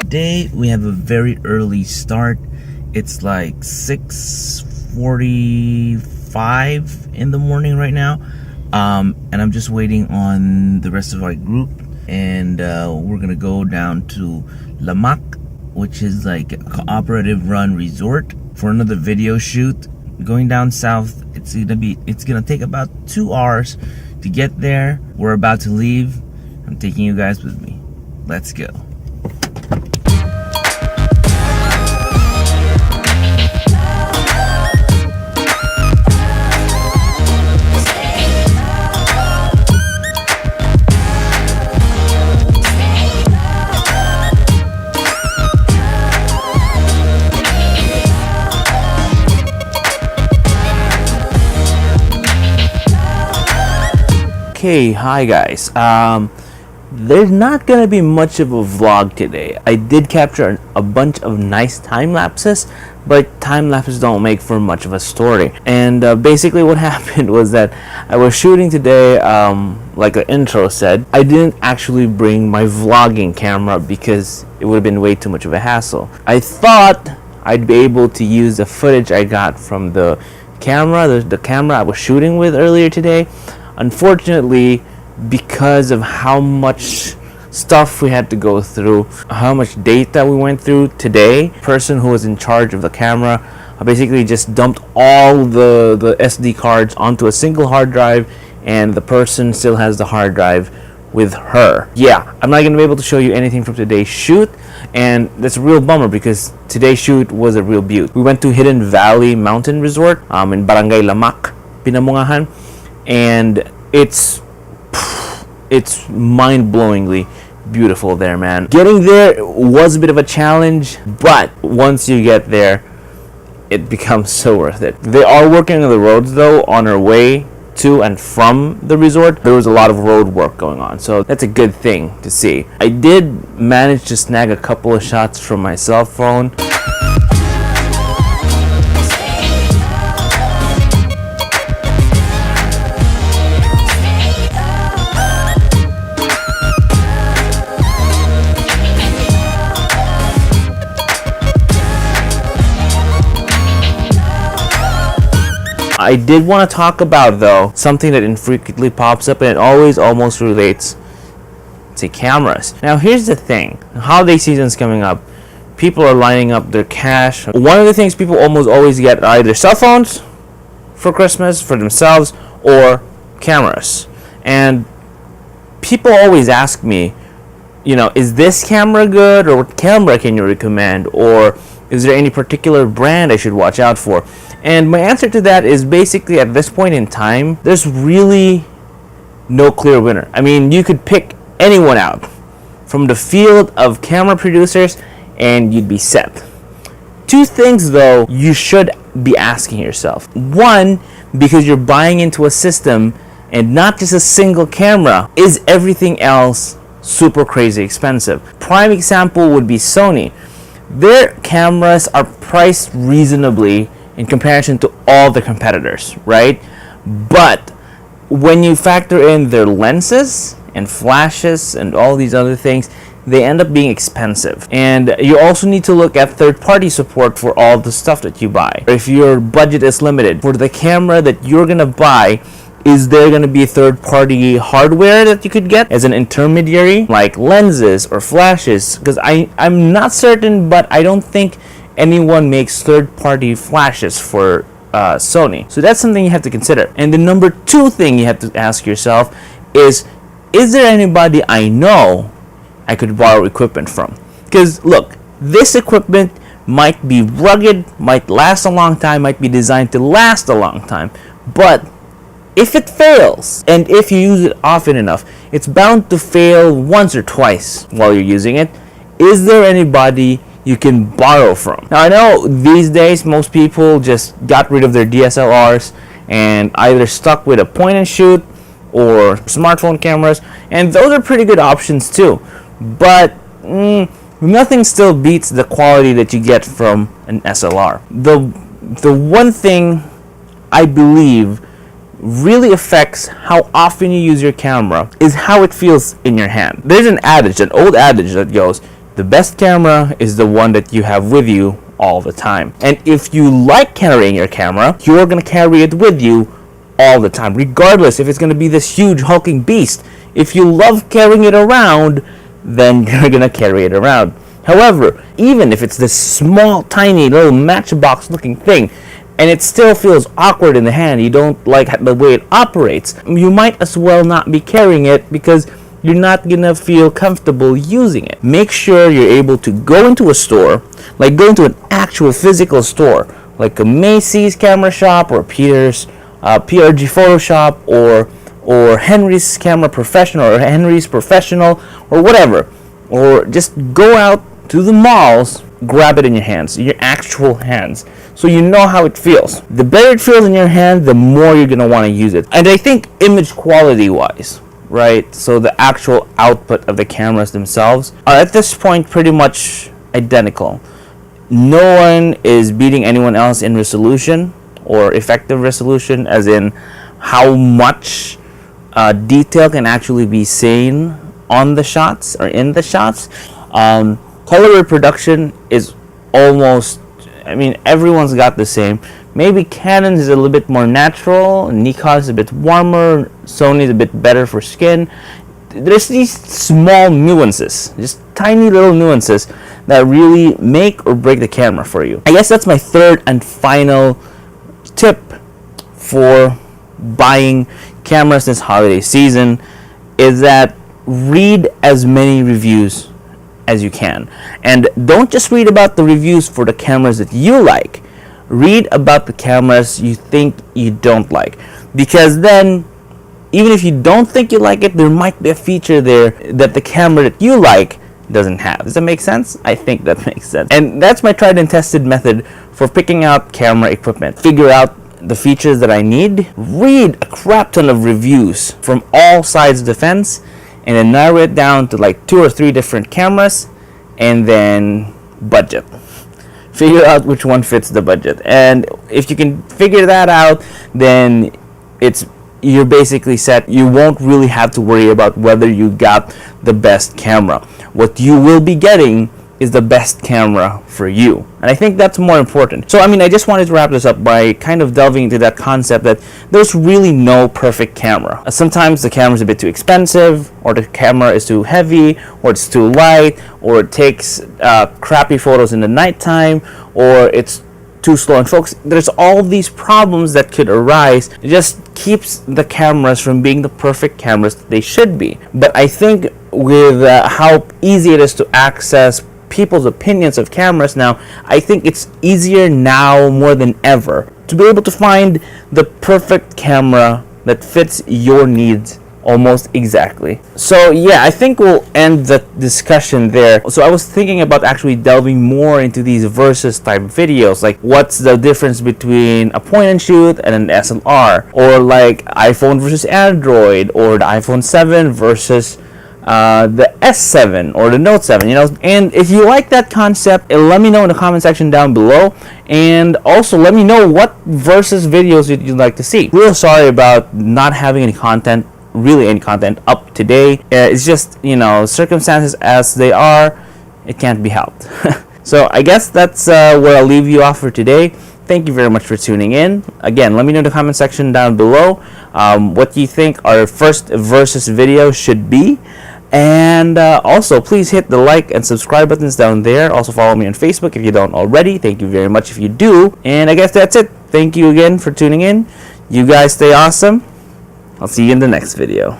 Today we have a very early start. It's like 6:45 in the morning right now, and I'm just waiting on the rest of our group, and we're gonna go down to Lamak, which is like a cooperative run resort, for another video shoot. Going down south, it's gonna take about 2 hours to get there. We're about to leave. I'm taking you guys with me. Let's go. Okay, hi guys. There's not gonna be much of a vlog today. I did capture a bunch of nice time lapses, but time lapses don't make for much of a story. And basically what happened was that I was shooting today, like the intro said. I didn't actually bring my vlogging camera because it would have been way too much of a hassle. I thought I'd be able to use the footage I got from the camera, the camera I was shooting with earlier today. Unfortunately, because of how much stuff we had to go through, how much data we went through today, the person who was in charge of the camera basically just dumped all the SD cards onto a single hard drive, and the person still has the hard drive with her. Yeah, I'm not going to be able to show you anything from today's shoot, and that's a real bummer because today's shoot was a real beaut. We went to Hidden Valley Mountain Resort in Barangay Lamak, Pinamungahan. And it's mind-blowingly beautiful there, man. Getting there was a bit of a challenge, but once you get there, it becomes so worth it. They are working on the roads though on our way to and from the resort. There was a lot of road work going on, so that's a good thing to see. I did manage to snag a couple of shots from my cell phone. I did want to talk about, though, something that infrequently pops up, and it always almost relates to cameras. Now, here's the thing. Holiday season's coming up. People are lining up their cash. One of the things people almost always get are either cell phones for Christmas, for themselves, or cameras. And people always ask me, you know, is this camera good, or what camera can you recommend, or is there any particular brand I should watch out for? And my answer to that is basically, at this point in time, there's really no clear winner. I mean, you could pick anyone out from the field of camera producers and you'd be set. Two things, though, you should be asking yourself. One, because you're buying into a system and not just a single camera, is everything else super crazy expensive? Prime example would be Sony. Their cameras are priced reasonably in comparison to all the competitors, right? But when you factor in their lenses and flashes and all these other things, they end up being expensive. And you also need to look at third-party support for all the stuff that you buy. If your budget is limited, for the camera that you're gonna buy, is there gonna be third-party hardware that you could get as an intermediary, like lenses or flashes? Because I'm not certain, but I don't think anyone makes third-party flashes for Sony. So that's something you have to consider. And the number two thing you have to ask yourself is there anybody I know I could borrow equipment from? Because look, this equipment might be rugged, might last a long time, might be designed to last a long time, but if it fails, and if you use it often enough, it's bound to fail once or twice while you're using it. Is there anybody you can borrow from? Now, I know these days most people just got rid of their DSLRs and either stuck with a point and shoot or smartphone cameras, and those are pretty good options too. But nothing still beats the quality that you get from an SLR. The the one thing I believe really affects how often you use your camera is how it feels in your hand. There's an old adage that goes, the best camera is the one that you have with you all the time. And if you like carrying your camera, you're going to carry it with you all the time, regardless if it's going to be this huge hulking beast. If you love carrying it around, then you're going to carry it around. However, even if it's this small, tiny, little matchbox looking thing, and it still feels awkward in the hand, you don't like the way it operates, you might as well not be carrying it because you're not gonna feel comfortable using it. Make sure you're able to go into a store, like go into an actual physical store, like a Macy's camera shop or Peter's PRG photo shop or Henry's Camera Professional or Henry's Professional or whatever, or just go out to the malls, grab it in your hands, your actual hands, so you know how it feels. The better it feels in your hand, the more you're gonna want to use it. And I think image quality wise, right, so the actual output of the cameras themselves are at this point pretty much identical. No one is beating anyone else in resolution or effective resolution, as in how much detail can actually be seen on the shots or in the shots. Color reproduction is almost, I mean, everyone's got the same. Maybe Canon's is a little bit more natural, Nikon's is a bit warmer, Sony's a bit better for skin. There's these small nuances, just tiny little nuances that really make or break the camera for you. I guess that's my third and final tip for buying cameras this holiday season, is that read as many reviews as you can. And don't just read about the reviews for the cameras that you like. Read about the cameras you think you don't like. Because then, even if you don't think you like it, there might be a feature there that the camera that you like doesn't have. Does that make sense? I think that makes sense. And that's my tried and tested method for picking out camera equipment. Figure out the features that I need, read a crap ton of reviews from all sides of the fence, and then narrow it down to like 2 or 3 different cameras, and then budget. Figure out which one fits the budget. And if you can figure that out, then you're basically set. You won't really have to worry about whether you got the best camera. What you will be getting is the best camera for you. And I think that's more important. So, I mean, I just wanted to wrap this up by kind of delving into that concept that there's really no perfect camera. Sometimes the camera's a bit too expensive, or the camera is too heavy, or it's too light, or it takes crappy photos in the nighttime, or it's too slow in focus. There's all these problems that could arise. It just keeps the cameras from being the perfect cameras that they should be. But I think with how easy it is to access people's opinions of cameras now, I think it's easier now more than ever to be able to find the perfect camera that fits your needs almost exactly. So yeah, I think we'll end the discussion there. So I was thinking about actually delving more into these versus type videos, like what's the difference between a point and shoot and an SLR, or like iPhone versus Android, or the iPhone 7 versus the S7 or the Note 7, you know. And if you like that concept, let me know in the comment section down below, and also let me know what versus videos you'd like to see. Real sorry about not having any content up today. It's just, you know, circumstances as they are, it can't be helped. So I guess that's where I'll leave you off for today. Thank you very much for tuning in. Again, let me know in the comment section down below what you think our first versus video should be. And also, please hit the like and subscribe buttons down there. Also, follow me on Facebook if you don't already. Thank you very much if you do. And I guess that's it. Thank you again for tuning in. You guys stay awesome. I'll see you in the next video.